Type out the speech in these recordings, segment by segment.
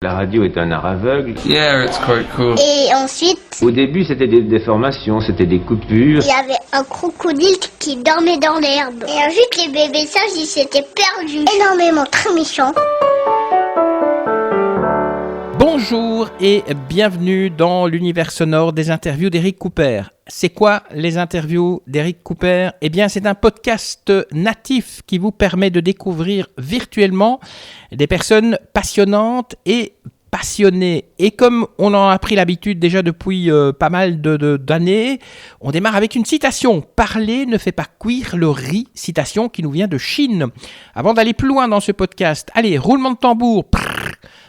La radio est un art aveugle. Yeah, it's quite cool. Et ensuite, Au début, c'était des déformations, c'était des coupures. il y avait un crocodile qui dormait dans l'herbe. Et ensuite, les bébés sages, ils s'étaient perdus. Énormément, très méchants. Bonjour et bienvenue dans l'univers sonore des interviews d'Eric Cooper. C'est quoi les interviews d'Eric Cooper ? Eh bien, c'est un podcast natif qui vous permet de découvrir virtuellement des personnes passionnantes et passionnées. Et comme on en a pris l'habitude déjà depuis pas mal d'années, on démarre avec une citation. « Parler ne fait pas cuire le riz », citation qui nous vient de Chine. Avant d'aller plus loin dans ce podcast, allez, roulement de tambour.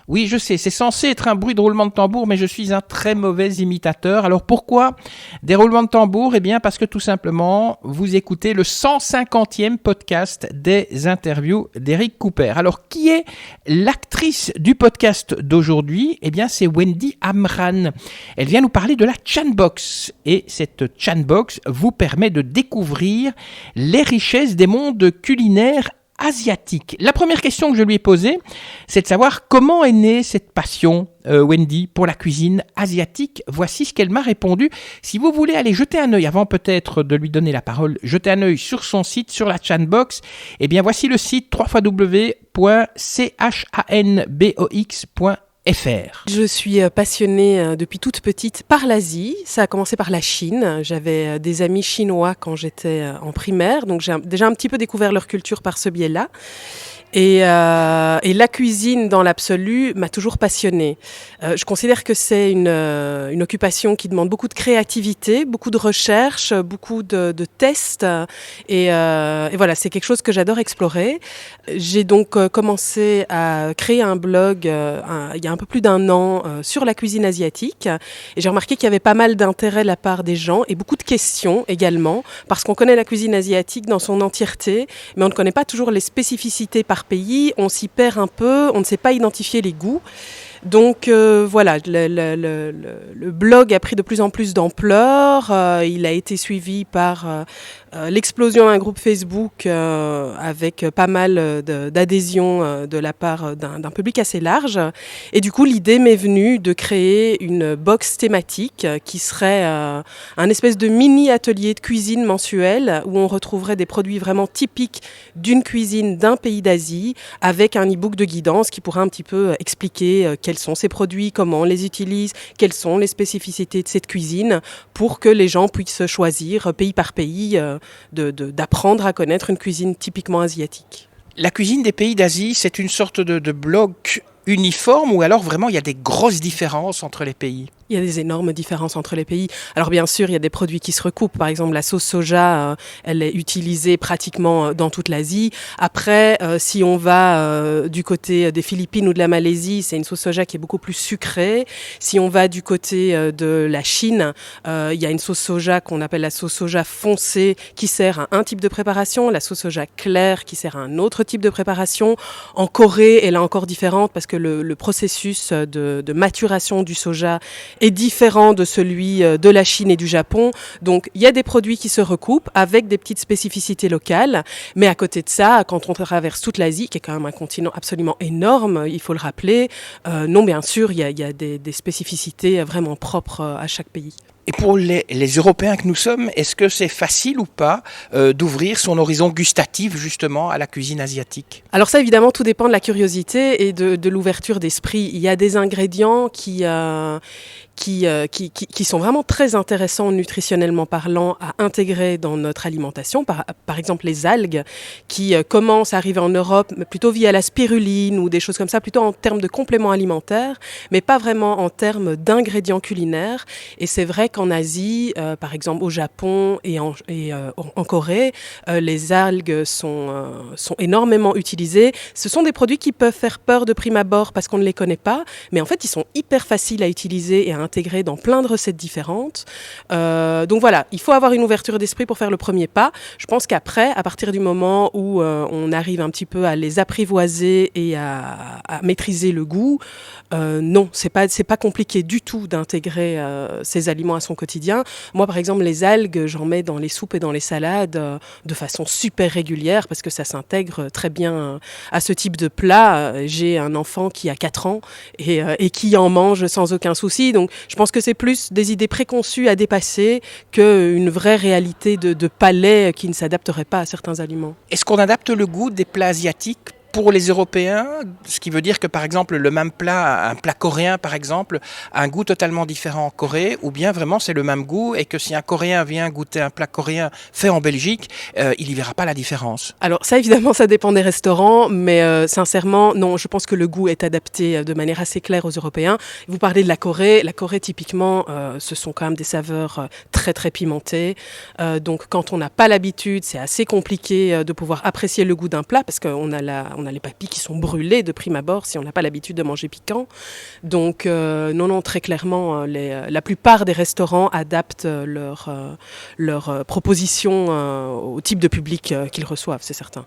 Oui, je sais, c'est censé être un bruit de roulement de tambour, mais je suis un très mauvais imitateur. Alors pourquoi des roulements de tambour ? Eh bien parce que tout simplement, vous écoutez le 150e podcast des interviews d'Eric Cooper. Alors qui est l'actrice du podcast d'aujourd'hui ? Eh bien c'est Wendy Amran. Elle vient nous parler de la Chanbox. Et cette Chanbox vous permet de découvrir les richesses des mondes culinaires asiatique. La première question que je lui ai posée, c'est de savoir comment est née cette passion, Wendy, pour la cuisine asiatique. Voici ce qu'elle m'a répondu. Si vous voulez aller jeter un œil, avant peut-être de lui donner la parole, jeter un œil sur son site, sur la Chanbox, eh bien voici le site www.chanbox.fr. Je suis passionnée depuis toute petite par l'Asie. Ça a commencé par la Chine. J'avais des amis chinois quand j'étais en primaire, donc j'ai déjà un petit peu découvert leur culture par ce biais-là. Et la cuisine, dans l'absolu, m'a toujours passionnée. Je considère que c'est une occupation qui demande beaucoup de créativité, beaucoup de recherche, beaucoup de tests. Et voilà, c'est quelque chose que j'adore explorer. J'ai donc commencé à créer un blog il y a un peu plus d'un an sur la cuisine asiatique. Et j'ai remarqué qu'il y avait pas mal d'intérêt de la part des gens et beaucoup de questions également, parce qu'on connaît la cuisine asiatique dans son entièreté, mais on ne connaît pas toujours les spécificités par pays, on s'y perd un peu, on ne sait pas identifier les goûts. Donc voilà, le blog a pris de plus en plus d'ampleur, il a été suivi par l'explosion d'un groupe Facebook avec pas mal d'adhésions de la part d'un public assez large. Et du coup, l'idée m'est venue de créer une box thématique qui serait un espèce de mini-atelier de cuisine mensuel où on retrouverait des produits vraiment typiques d'une cuisine d'un pays d'Asie avec un e-book de guidance qui pourrait un petit peu expliquer quels sont ces produits, comment on les utilise, quelles sont les spécificités de cette cuisine pour que les gens puissent choisir pays par pays d'apprendre à connaître une cuisine typiquement asiatique. La cuisine des pays d'Asie, c'est une sorte de bloc uniforme ou alors vraiment il y a des grosses différences entre les pays ? Il y a des énormes différences entre les pays. Alors bien sûr, il y a des produits qui se recoupent. Par exemple, la sauce soja, elle est utilisée pratiquement dans toute l'Asie. Après, si on va du côté des Philippines ou de la Malaisie, c'est une sauce soja qui est beaucoup plus sucrée. Si on va du côté de la Chine, il y a une sauce soja qu'on appelle la sauce soja foncée qui sert à un type de préparation, la sauce soja claire qui sert à un autre type de préparation. En Corée, elle est encore différente parce que le processus de maturation du soja est différent de celui de la Chine et du Japon. Donc, il y a des produits qui se recoupent avec des petites spécificités locales. Mais à côté de ça, quand on traverse toute l'Asie, qui est quand même un continent absolument énorme, il faut le rappeler, non, bien sûr, il y a des spécificités vraiment propres à chaque pays. Et pour les Européens que nous sommes, est-ce que c'est facile ou pas d'ouvrir son horizon gustatif justement à la cuisine asiatique ? Alors ça, évidemment, tout dépend de la curiosité et de l'ouverture d'esprit. Il y a des ingrédients qui sont vraiment très intéressants nutritionnellement parlant à intégrer dans notre alimentation. Par exemple, les algues qui commencent à arriver en Europe mais plutôt via la spiruline ou des choses comme ça, plutôt en termes de compléments alimentaires, mais pas vraiment en termes d'ingrédients culinaires. Et c'est vrai qu'en Asie, par exemple au Japon et en Corée, les algues sont énormément utilisées. Ce sont des produits qui peuvent faire peur de prime abord parce qu'on ne les connaît pas, mais en fait, ils sont hyper faciles à utiliser et à intégrer dans plein de recettes différentes. Donc voilà, il faut avoir une ouverture d'esprit pour faire le premier pas. Je pense qu'après, à partir du moment où on arrive un petit peu à les apprivoiser et à maîtriser le goût, non, c'est pas compliqué du tout d'intégrer ces aliments à son son quotidien. Moi, par exemple, les algues, j'en mets dans les soupes et dans les salades de façon super régulière parce que ça s'intègre très bien à ce type de plat. J'ai un enfant qui a 4 ans et qui en mange sans aucun souci. Donc, je pense que c'est plus des idées préconçues à dépasser qu'une vraie réalité de palais qui ne s'adapterait pas à certains aliments. Est-ce qu'on adapte le goût des plats asiatiques pour les Européens, ce qui veut dire que par exemple le même plat, un plat coréen par exemple, a un goût totalement différent en Corée, ou bien vraiment c'est le même goût et que si un Coréen vient goûter un plat coréen fait en Belgique, il n'y verra pas la différence? Alors ça évidemment ça dépend des restaurants, mais sincèrement non, je pense que le goût est adapté de manière assez claire aux Européens. Vous parlez de la Corée typiquement ce sont quand même des saveurs très très pimentées, donc quand on n'a pas l'habitude c'est assez compliqué de pouvoir apprécier le goût d'un plat parce qu'on a les papilles qui sont brûlées de prime abord si on n'a pas l'habitude de manger piquant. Donc non, très clairement, la plupart des restaurants adaptent leur proposition au type de public qu'ils reçoivent, c'est certain.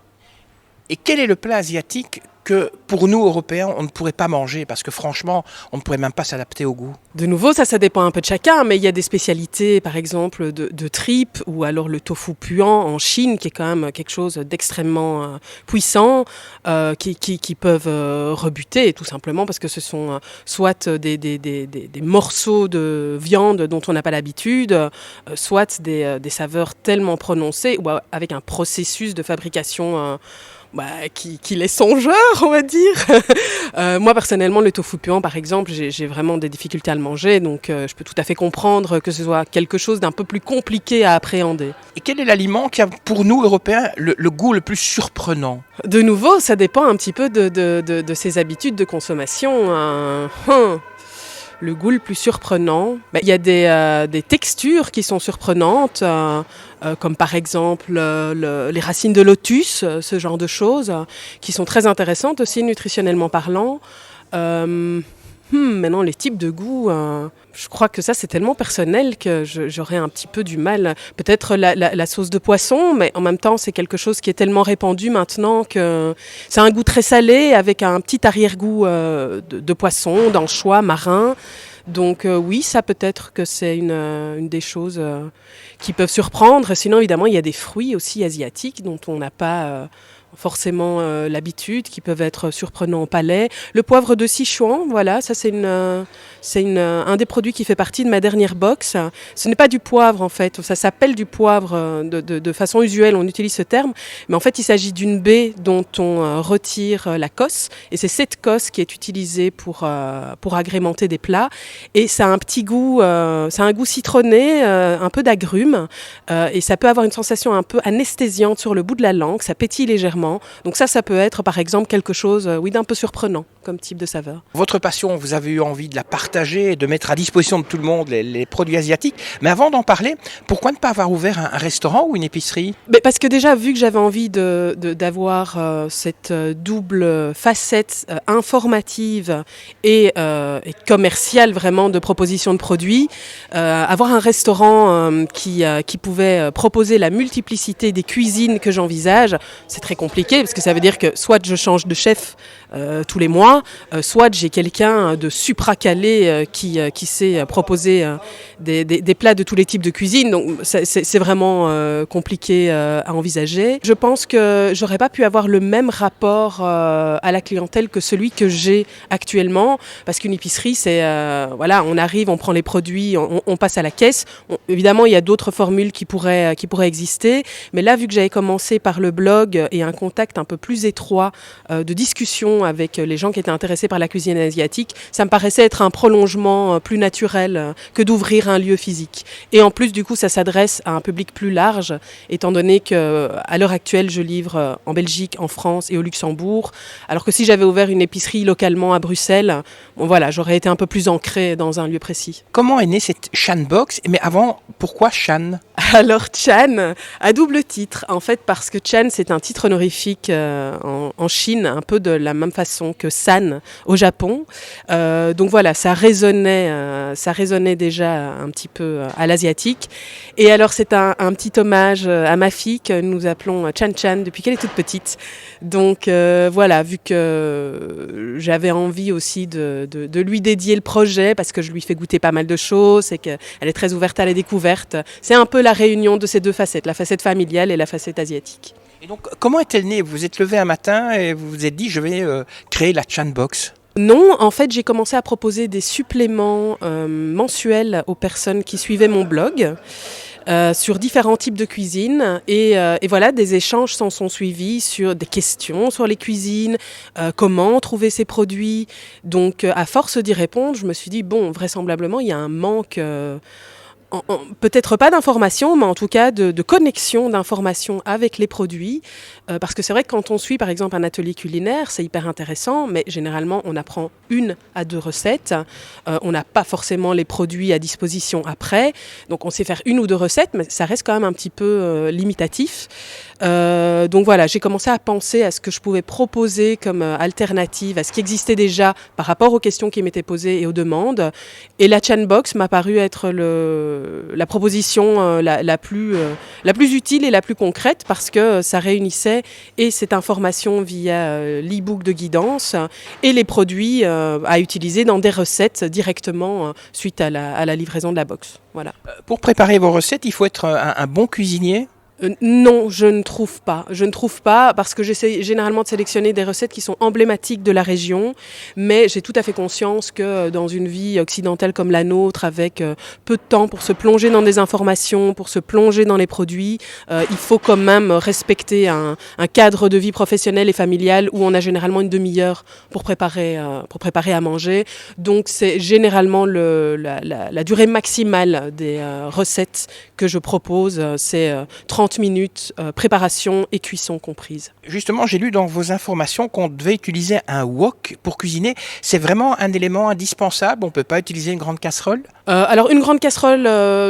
Et quel est le plat asiatique que pour nous Européens on ne pourrait pas manger parce que franchement on ne pourrait même pas s'adapter au goût? De nouveau ça dépend un peu de chacun, mais il y a des spécialités par exemple de tripes ou alors le tofu puant en Chine qui est quand même quelque chose d'extrêmement puissant qui peuvent rebuter tout simplement parce que ce sont soit des morceaux de viande dont on n'a pas l'habitude, soit des saveurs tellement prononcées ou avec un processus de fabrication qui est songeur, on va dire. Moi, personnellement, le tofu puant, par exemple, j'ai vraiment des difficultés à le manger, donc je peux tout à fait comprendre que ce soit quelque chose d'un peu plus compliqué à appréhender. Et quel est l'aliment qui a, pour nous, Européens, le goût le plus surprenant? De nouveau, ça dépend un petit peu de ses habitudes de consommation. Le goût le plus surprenant, il y a des textures qui sont surprenantes, comme par exemple les racines de lotus, ce genre de choses, qui sont très intéressantes aussi nutritionnellement parlant. Maintenant, les types de goûts, je crois que ça c'est tellement personnel que j'aurais un petit peu du mal. Peut-être la sauce de poisson, mais en même temps c'est quelque chose qui est tellement répandu maintenant que c'est un goût très salé avec un petit arrière-goût de poisson, d'anchois, marin. Donc oui, ça peut-être que c'est une des choses qui peuvent surprendre. Sinon évidemment il y a des fruits aussi asiatiques dont on n'a pas forcément l'habitude, qui peuvent être surprenants au palais. Le poivre de Sichuan, voilà, ça c'est un des produits qui fait partie de ma dernière box. Ce n'est pas du poivre en fait, ça s'appelle du poivre de façon usuelle, on utilise ce terme, mais en fait il s'agit d'une baie dont on retire la cosse, et c'est cette cosse qui est utilisée pour agrémenter des plats, et ça a un petit goût, ça a un goût citronné, un peu d'agrumes, et ça peut avoir une sensation un peu anesthésiante sur le bout de la langue, ça pétille légèrement. Donc ça peut être par exemple quelque chose d'un peu surprenant comme type de saveur. Votre passion, vous avez eu envie de la partager et de mettre à disposition de tout le monde les produits asiatiques. Mais avant d'en parler, pourquoi ne pas avoir ouvert un restaurant ou une épicerie? Parce que déjà, vu que j'avais envie d'avoir cette double facette informative et commerciale vraiment de proposition de produits, avoir un restaurant qui pouvait proposer la multiplicité des cuisines que j'envisage, c'est très compliqué parce que ça veut dire que soit je change de chef tous les mois, soit j'ai quelqu'un de supra-calé qui sait proposer des plats de tous les types de cuisine. Donc c'est vraiment compliqué à envisager. Je pense que j'aurais pas pu avoir le même rapport à la clientèle que celui que j'ai actuellement, parce qu'une épicerie, c'est on arrive, on prend les produits, on passe à la caisse. Évidemment, il y a d'autres formules qui pourraient exister, mais là, vu que j'avais commencé par le blog et un contact un peu plus étroit de discussion avec les gens qui étaient intéressés par la cuisine asiatique, ça me paraissait être un prolongement plus naturel que d'ouvrir un lieu physique. Et en plus, du coup, ça s'adresse à un public plus large, étant donné qu'à l'heure actuelle, je livre en Belgique, en France et au Luxembourg, alors que si j'avais ouvert une épicerie localement à Bruxelles, j'aurais été un peu plus ancrée dans un lieu précis. Comment est née cette Chan Box? Mais avant, pourquoi Chan? Alors Chan, à double titre, en fait, parce que Chan, c'est un titre honorifique en Chine, un peu de la même façon que San au Japon. Donc voilà, ça résonnait déjà un petit peu à l'asiatique. Et alors c'est un petit hommage à ma fille que nous appelons Chan Chan depuis qu'elle est toute petite. Donc voilà, vu que j'avais envie aussi de lui dédier le projet parce que je lui fais goûter pas mal de choses et qu'elle est très ouverte à la découverte. C'est un peu la réunion de ces deux facettes, la facette familiale et la facette asiatique. Et donc, comment est-elle née? Vous vous êtes levé un matin et vous vous êtes dit, je vais créer la Chan Box. Non, en fait, j'ai commencé à proposer des suppléments mensuels aux personnes qui suivaient mon blog. Sur différents types de cuisine et voilà, des échanges s'en sont suivis sur des questions sur les cuisines, comment trouver ces produits. Donc à force d'y répondre, je me suis dit bon, vraisemblablement il y a un manque peut-être pas d'information, mais en tout cas de connexion d'informations avec les produits. Parce que c'est vrai que quand on suit par exemple un atelier culinaire, c'est hyper intéressant, mais généralement on apprend 1 à 2 recettes. On n'a pas forcément les produits à disposition après. Donc on sait faire 1 ou 2 recettes, mais ça reste quand même un petit peu limitatif. Donc voilà, j'ai commencé à penser à ce que je pouvais proposer comme alternative à ce qui existait déjà par rapport aux questions qui m'étaient posées et aux demandes. Et la Chan Box m'a paru être la proposition la plus utile et la plus concrète parce que ça réunissait et cette information via l'e-book de guidance et les produits à utiliser dans des recettes directement suite à la livraison de la box. Voilà. Pour préparer vos recettes, il faut être un bon cuisinier. Non, je ne trouve pas. Je ne trouve pas parce que j'essaie généralement de sélectionner des recettes qui sont emblématiques de la région, mais j'ai tout à fait conscience que dans une vie occidentale comme la nôtre, avec peu de temps pour se plonger dans des informations, pour se plonger dans les produits, il faut quand même respecter un cadre de vie professionnelle et familiale où on a généralement une demi-heure pour préparer à manger. Donc c'est généralement la durée maximale des recettes que je propose, c'est 30 minutes, préparation et cuisson comprises. Justement, j'ai lu dans vos informations qu'on devait utiliser un wok pour cuisiner. C'est vraiment un élément indispensable? On ne peut pas utiliser une grande casserole? Alors une grande casserole,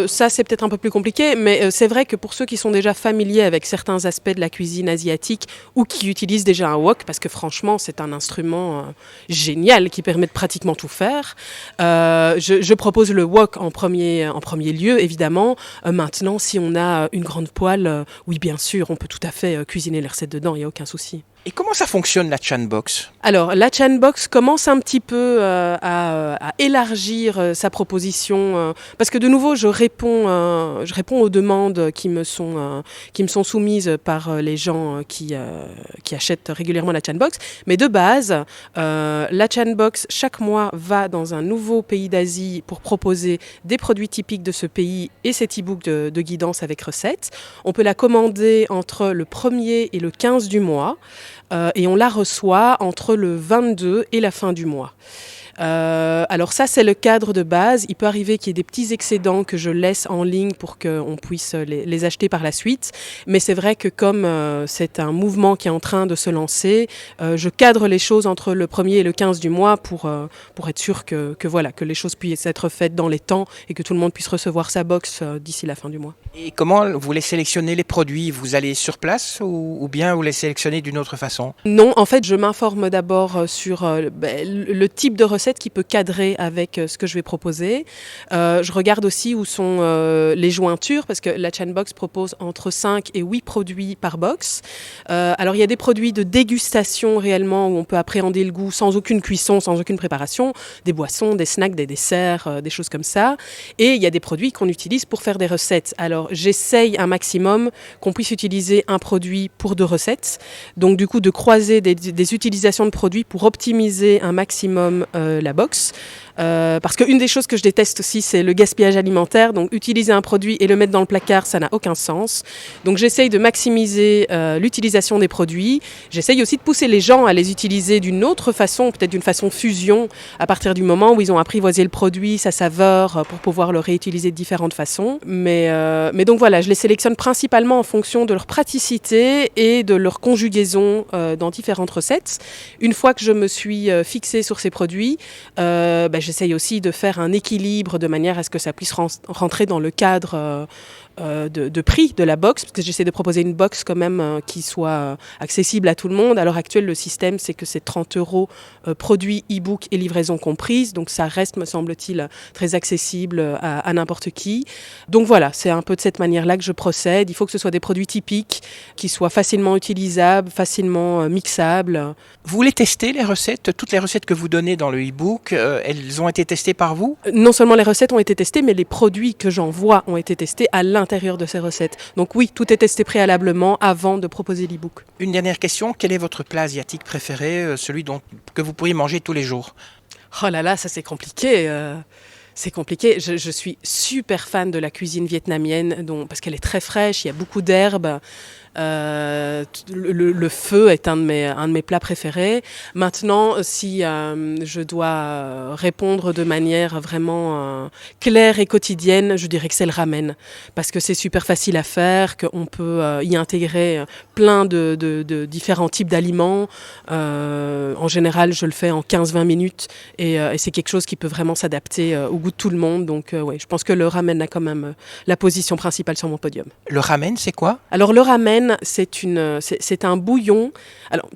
ça c'est peut-être un peu plus compliqué, mais c'est vrai que pour ceux qui sont déjà familiers avec certains aspects de la cuisine asiatique ou qui utilisent déjà un wok, parce que franchement c'est un instrument génial qui permet de pratiquement tout faire, je propose le wok en premier lieu évidemment. Maintenant si on a une grande poêle, oui bien sûr on peut tout à fait cuisiner les recettes dedans, il n'y a aucun souci. Et comment ça fonctionne la Chan Box? Alors, la Chan Box commence un petit peu à élargir sa proposition parce que de nouveau, je réponds aux demandes qui me sont soumises par les gens qui achètent régulièrement la Chan Box. Mais de base, la Chan Box, chaque mois, va dans un nouveau pays d'Asie pour proposer des produits typiques de ce pays et cet e-book de guidance avec recettes. On peut la commander entre le 1er et le 15 du mois. Et on la reçoit entre le 22 et la fin du mois. Alors ça, c'est le cadre de base. Il peut arriver qu'il y ait des petits excédents que je laisse en ligne pour qu'on puisse les acheter par la suite. Mais c'est vrai que comme c'est un mouvement qui est en train de se lancer, je cadre les choses entre le 1er et le 15 du mois pour être sûr que les choses puissent être faites dans les temps et que tout le monde puisse recevoir sa box d'ici la fin du mois. Et comment vous les sélectionnez les produits? Vous allez sur place ou bien vous les sélectionnez d'une autre façon? Non, en fait, je m'informe d'abord sur le type de recette qui peut cadrer avec ce que je vais proposer. Je regarde aussi où sont les jointures, parce que la Chan Box propose entre 5 et 8 produits par box. Alors, il y a des produits de dégustation réellement, où on peut appréhender le goût sans aucune cuisson, sans aucune préparation, des boissons, des snacks, des desserts, des choses comme ça. Et il y a des produits qu'on utilise pour faire des recettes. Alors, j'essaye un maximum qu'on puisse utiliser un produit pour 2 recettes. Donc, du coup, de croiser des utilisations de produits pour optimiser un maximum la box. Parce qu'une des choses que je déteste aussi, c'est le gaspillage alimentaire. Donc, utiliser un produit et le mettre dans le placard, ça n'a aucun sens. Donc, j'essaye de maximiser l'utilisation des produits. J'essaye aussi de pousser les gens à les utiliser d'une autre façon, peut-être d'une façon fusion, à partir du moment où ils ont apprivoisé le produit, sa saveur, pour pouvoir le réutiliser de différentes façons. Mais donc voilà, je les sélectionne principalement en fonction de leur praticité et de leur conjugaison dans différentes recettes. Une fois que je me suis fixée sur ces produits, J'essaye aussi de faire un équilibre de manière à ce que ça puisse rentrer dans le cadre de prix de la box, parce que j'essaie de proposer une box quand même qui soit accessible à tout le monde. À l'heure actuelle, le système, c'est que c'est 30 €, produits, e-book et livraison comprises, donc ça reste, me semble-t-il, très accessible à n'importe qui. Donc voilà, c'est un peu de cette manière-là que je procède. Il faut que ce soit des produits typiques, qui soient facilement utilisables, facilement mixables. Vous les testez, les recettes? Toutes les recettes que vous donnez dans le e-book, elles ont été testées par vous? Non seulement les recettes ont été testées, mais les produits que j'envoie ont été testés à l'intérieur de ces recettes. Donc oui, tout est testé préalablement avant de proposer l'e-book. Une dernière question, quel est votre plat asiatique préféré, celui que vous pourriez manger tous les jours? Oh là là, ça c'est compliqué. C'est compliqué. Je suis super fan de la cuisine vietnamienne, parce qu'elle est très fraîche, il y a beaucoup d'herbes. Le feu est un de mes plats préférés. Maintenant, si je dois répondre de manière vraiment claire et quotidienne, je dirais que c'est le ramen, parce que c'est super facile à faire, qu'on peut y intégrer plein de différents types d'aliments. En général, je le fais en 15-20 minutes et c'est quelque chose qui peut vraiment s'adapter au goût de tout le monde. Donc je pense que le ramen a quand même la position principale sur mon podium. Le ramen, c'est quoi? Alors le ramen, c'est un bouillon. Alors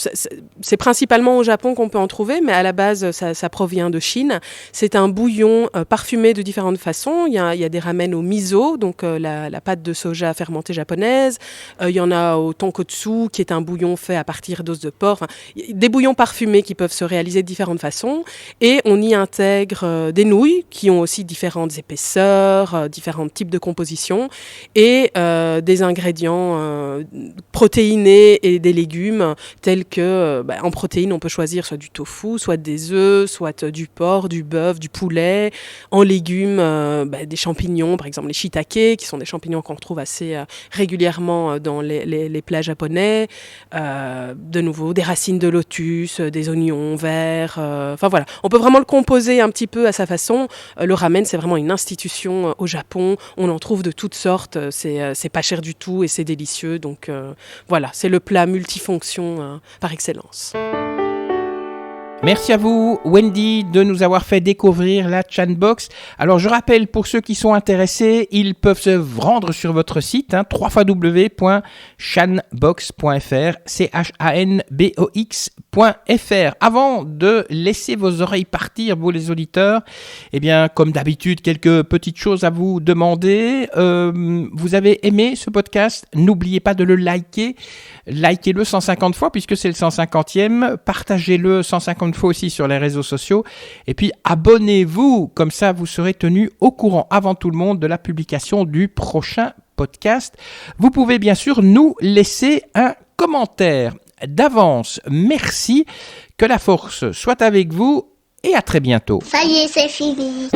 c'est principalement au Japon qu'on peut en trouver, mais à la base ça provient de Chine. C'est un bouillon parfumé de différentes façons. Il y a des ramen au miso, donc la pâte de soja fermentée japonaise. Il y en a au tonkotsu, qui est un bouillon fait à partir d'os de porc. Enfin, des bouillons parfumés qui peuvent se réaliser de différentes façons. Et on y intègre des nouilles qui ont aussi différentes épaisseurs, différents types de compositions et des ingrédients protéinés et des légumes tels que en protéines on peut choisir soit du tofu, soit des œufs, soit du porc, du bœuf, du poulet. En légumes, des champignons, par exemple les shiitake, qui sont des champignons qu'on retrouve assez régulièrement dans les plats japonais. De nouveau des racines de lotus, des oignons verts. Enfin voilà, on peut vraiment le composer un petit peu à sa façon. Le ramen, c'est vraiment une institution au Japon. On en trouve de toutes sortes. C'est pas cher du tout et c'est délicieux. Donc voilà, c'est le plat multifonction par excellence. Merci à vous, Wendy, de nous avoir fait découvrir la Chanbox. Alors, je rappelle, pour ceux qui sont intéressés, ils peuvent se rendre sur votre site, www.chanbox.fr, chanbox.fr. Avant de laisser vos oreilles partir, vous les auditeurs, eh bien, comme d'habitude, quelques petites choses à vous demander. Vous avez aimé ce podcast? N'oubliez pas de le liker. Likez-le 150 fois puisque c'est le 150e. Partagez-le 150 fois aussi sur les réseaux sociaux. Et puis, abonnez-vous. Comme ça, vous serez tenu au courant avant tout le monde de la publication du prochain podcast. Vous pouvez bien sûr nous laisser un commentaire. D'avance, merci. Que la force soit avec vous et à très bientôt. Ça y est, c'est fini.